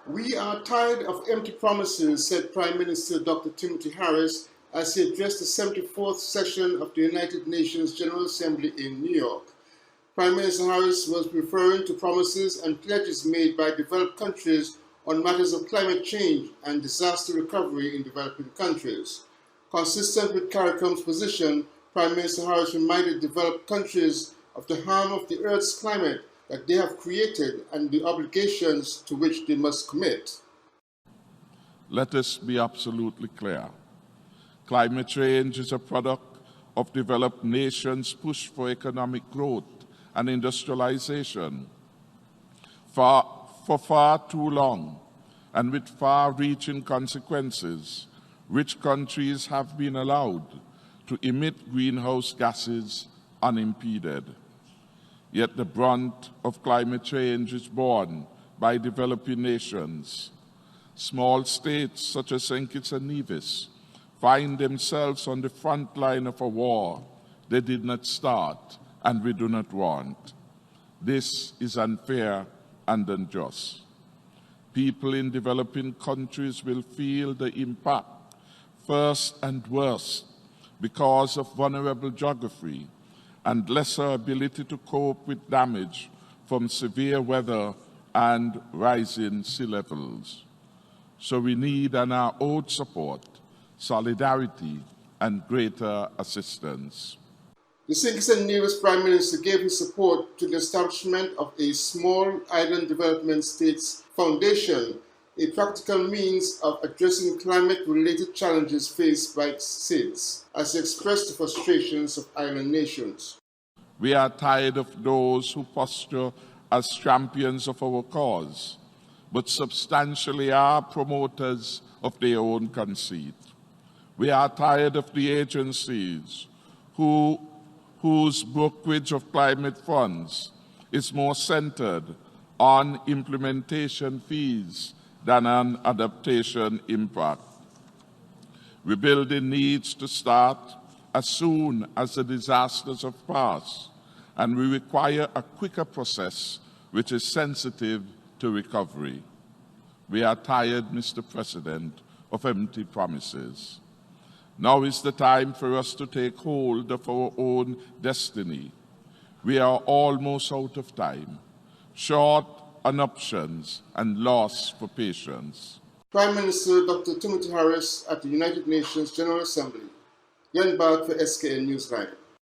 We are tired of empty promises, said Prime Minister Dr. Timothy Harris as he addressed the 74th session of the United Nations General Assembly in New York. Prime Minister Harris was referring to promises and pledges made by developed countries on matters of climate change and disaster recovery in developing countries. Consistent with CARICOM's position, Prime Minister Harris reminded developed countries of the harm of the Earth's climate that they have created and the obligations to which they must commit. Let us be absolutely clear. Climate change is a product of developed nations' push for economic growth and industrialization. For far too long, and with far-reaching consequences, rich countries have been allowed to emit greenhouse gases unimpeded. Yet the brunt of climate change is borne by developing nations. Small states such as St. Kitts and Nevis find themselves on the front line of a war they did not start and we do not want. This is unfair and unjust. People in developing countries will feel the impact first and worst because of vulnerable geography and lesser ability to cope with damage from severe weather and rising sea levels. So we need and are owed support, solidarity, and greater assistance. The St. Kitts and Nevis Prime Minister gave his support to the establishment of a small island development states foundation, a practical means of addressing climate-related challenges faced by states, as he expressed the frustrations of island nations. We are tired of those who posture as champions of our cause, but substantially are promoters of their own conceit. We are tired of the agencies whose brokerage of climate funds is more centered on implementation fees than on adaptation impact. Rebuilding needs to start as soon as the disasters have passed, and we require a quicker process which is sensitive to recovery. We are tired, Mr. President, of empty promises. Now is the time for us to take hold of our own destiny. We are almost out of time, short on options and lost for patience. Prime Minister Dr. Timothy Harris at the United Nations General Assembly. Jan Bark for SKN Newsline.